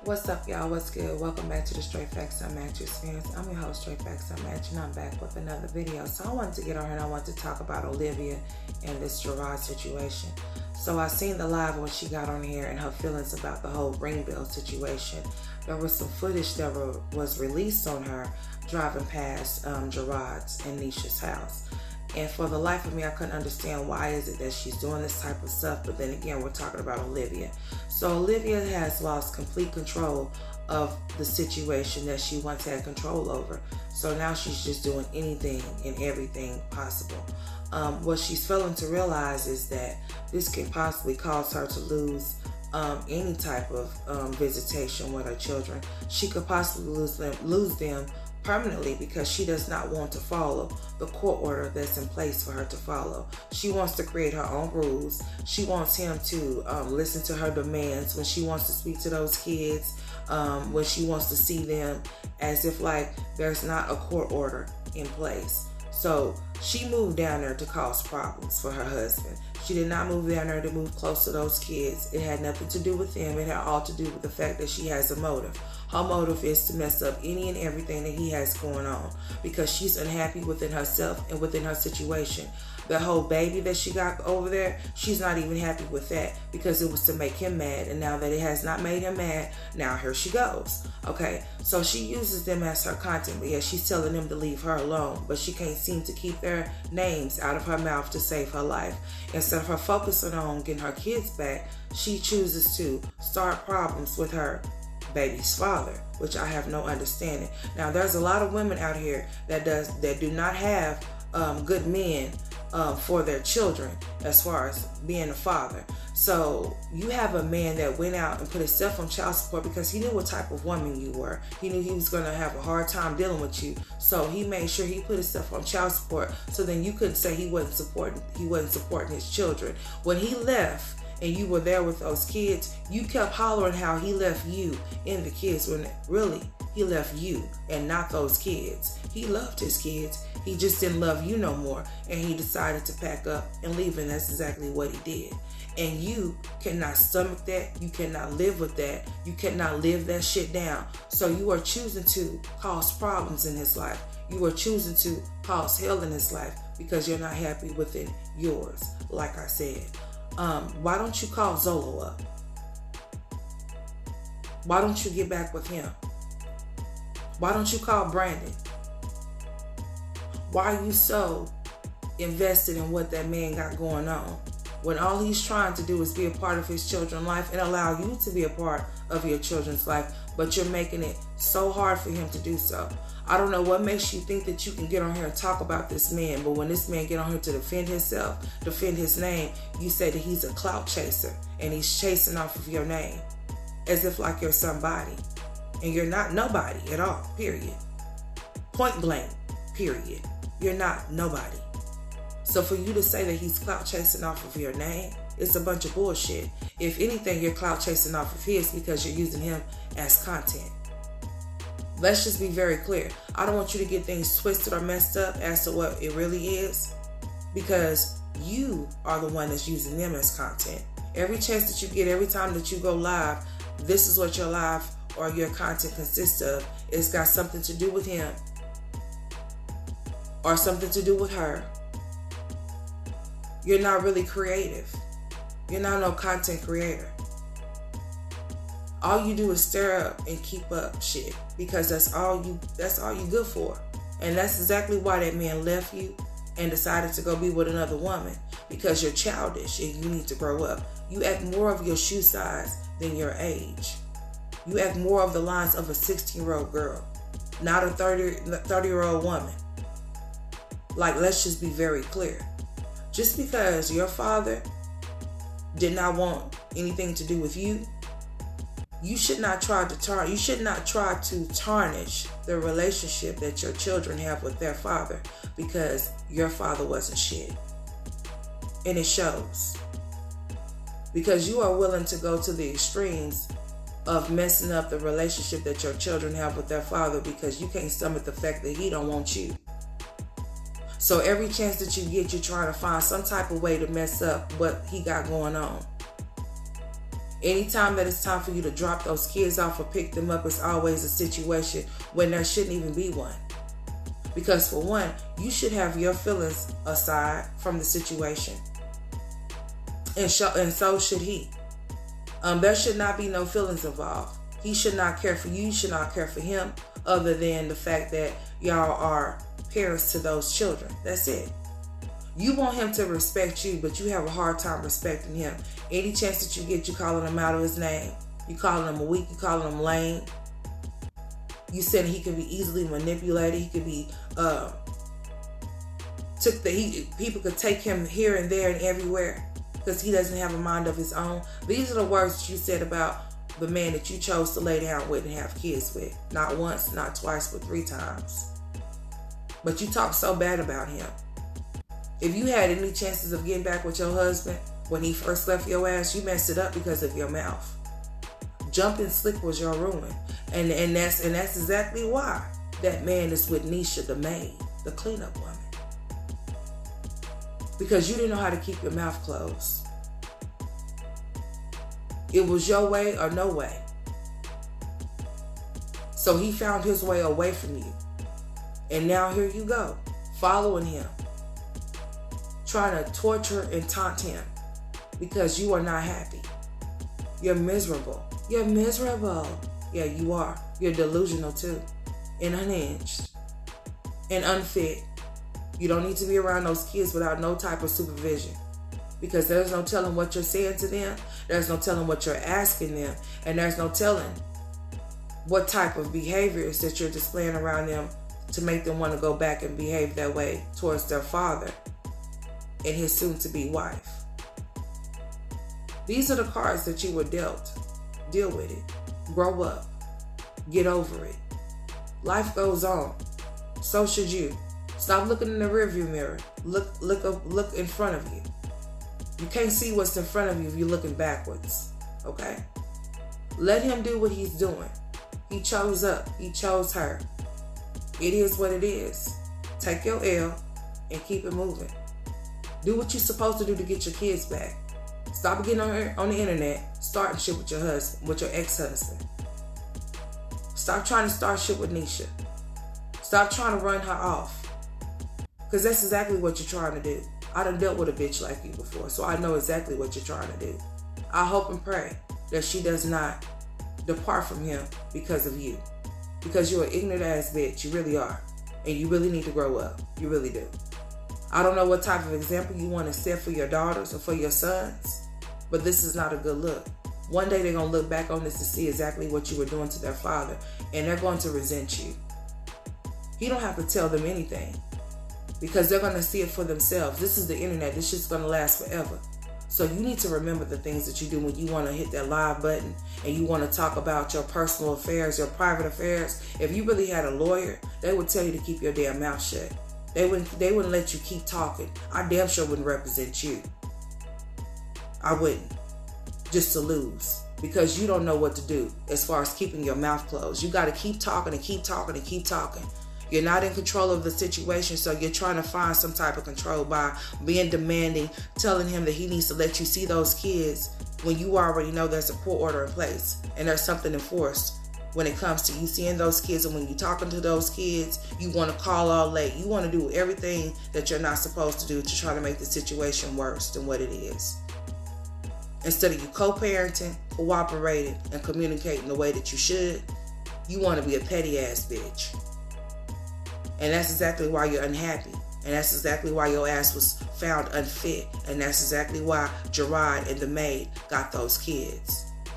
What's up, y'all? What's good? Welcome back to the Straight Facts Unmatched Experience. I'm your host, Straight Facts Unmatched, and I'm back with another video. So I wanted to get on here and I wanted to talk about Olivia and this Gerard situation. So I seen the live when she got on here and her feelings about the whole ring bill situation. There was some footage that was released on her driving past Gerard's and Nisha's house. And for the life of me, I couldn't understand why is it that she's doing this type of stuff. But then again, we're talking about Olivia. So Olivia has lost complete control of the situation that she once had control over. So now she's just doing anything and everything possible. What she's failing to realize is that this could possibly cause her to lose any type of visitation with her children. She could possibly lose them permanently because she does not want to follow the court order that's in place for her to follow. She wants to create her own rules. She wants him to listen to her demands when she wants to speak to those kids, when she wants to see them, as if like there's not a court order in place. So she moved down there to cause problems for her husband. She did not move down there to move close to those kids. It had nothing to do with him. It had all to do with the fact that she has a motive. Her motive is to mess up any and everything that he has going on because she's unhappy within herself and within her situation. The whole baby that she got over there, she's not even happy with that because it was to make him mad. And now that it has not made him mad, now here she goes. Okay, so she uses them as her content, but yeah, she's telling them to leave her alone, but she can't seem to keep their names out of her mouth to save her life. Instead of her focusing on getting her kids back, she chooses to start problems with her baby's father, which I have no understanding. Now, there's a lot of women out here that do not have good men for their children as far as being a father. So you have a man that went out and put himself on child support because he knew what type of woman you were. He knew he was going to have a hard time dealing with you. So he made sure he put himself on child support so then you couldn't say he wasn't supporting his children. When he left and you were there with those kids, you kept hollering how he left you and the kids when really he left you and not those kids. He loved his kids. He just didn't love you no more. And he decided to pack up and leave, and that's exactly what he did. And you cannot stomach that. You cannot live with that. You cannot live that shit down. So you are choosing to cause problems in his life. You are choosing to cause hell in his life because you're not happy within yours, like I said. Why don't you call Zolo up? Why don't you get back with him? Why don't you call Brandon? Why are you so invested in what that man got going on when all he's trying to do is be a part of his children's life and allow you to be a part of your children's life, but you're making it so hard for him to do so? I don't know what makes you think that you can get on here and talk about this man, but when this man get on here to defend himself, defend his name, you say that he's a clout chaser and he's chasing off of your name as if like you're somebody. And you're not nobody at all, period. Point blank, period. You're not nobody. So for you to say that he's clout chasing off of your name, it's a bunch of bullshit. If anything, you're clout chasing off of his because you're using him as content. Let's just be very clear. I don't want you to get things twisted or messed up as to what it really is, because you are the one that's using them as content. Every chance that you get, every time that you go live, this is what your live or your content consists of. It's got something to do with him or something to do with her. You're not really creative. You're not no content creator. All you do is stir up and keep up shit because that's all you good for. And that's exactly why that man left you and decided to go be with another woman, because you're childish and you need to grow up. You act more of your shoe size than your age. You act more of the lines of a 16-year-old girl, not a 30-year-old woman. Like, let's just be very clear. Just because your father did not want anything to do with you, you should not try to tarnish the relationship that your children have with their father because your father wasn't shit. And it shows. Because you are willing to go to the extremes of messing up the relationship that your children have with their father because you can't stomach the fact that he don't want you. So every chance that you get, you're trying to find some type of way to mess up what he got going on. Anytime that it's time for you to drop those kids off or pick them up, it's always a situation when there shouldn't even be one. Because for one, you should have your feelings aside from the situation. And so should he. There should not be no feelings involved. He should not care for you. You should not care for him, other than the fact that y'all are parents to those children. That's it. You want him to respect you, but you have a hard time respecting him. Any chance that you get, you calling him out of his name. You calling him a weak. You calling him lame. You said he can be easily manipulated. He could be people could take him here and there and everywhere because he doesn't have a mind of his own. These are the words that you said about the man that you chose to lay down with and have kids with. Not once, not twice, but 3 times. But you talk so bad about him. If you had any chances of getting back with your husband when he first left your ass, you messed it up because of your mouth. Jumping slick was your ruin. And that's exactly why that man is with Nisha, the maid, the cleanup woman. Because you didn't know how to keep your mouth closed. It was your way or no way. So he found his way away from you. And now here you go, following him. Trying to torture and taunt him because you are not happy. You're miserable. You're miserable. Yeah, you are. You're delusional too. And unhinged. And unfit. You don't need to be around those kids without no type of supervision. Because there's no telling what you're saying to them. There's no telling what you're asking them. And there's no telling what type of behaviors that you're displaying around them to make them want to go back and behave that way towards their father and his soon-to-be wife. These are the cards that you were dealt. Deal with it. Grow up. Get over it. Life goes on. So should you. Stop looking in the rearview mirror. Look in front of you. You can't see what's in front of you if you're looking backwards. Okay? Let him do what he's doing. He chose up. He chose her. It is what it is. Take your L and keep it moving. Do what you're supposed to do to get your kids back. Stop getting on the internet, starting shit with your husband, with your ex-husband. Stop trying to start shit with Nisha. Stop trying to run her off. Because that's exactly what you're trying to do. I done dealt with a bitch like you before, so I know exactly what you're trying to do. I hope and pray that she does not depart from him because of you. Because you're an ignorant ass bitch. You really are. And you really need to grow up. You really do. I don't know what type of example you want to set for your daughters or for your sons, but this is not a good look. One day they're going to look back on this to see exactly what you were doing to their father, and they're going to resent you. You don't have to tell them anything because they're going to see it for themselves. This is the internet. This shit's going to last forever. So you need to remember the things that you do when you want to hit that live button and you want to talk about your personal affairs, your private affairs. If you really had a lawyer, they would tell you to keep your damn mouth shut. They wouldn't let you keep talking. I damn sure wouldn't represent you. I wouldn't. Just to lose. Because you don't know what to do as far as keeping your mouth closed. You got to keep talking and keep talking and keep talking. You're not in control of the situation, so you're trying to find some type of control by being demanding, telling him that he needs to let you see those kids when you already know there's a court order in place and there's something enforced when it comes to you seeing those kids. And when you're talking to those kids, you want to call all late. You want to do everything that you're not supposed to do to try to make the situation worse than what it is. Instead of you co-parenting, cooperating, and communicating the way that you should, you want to be a petty ass bitch. And that's exactly why you're unhappy. And that's exactly why your ass was found unfit. And that's exactly why Gerard and the maid got those kids.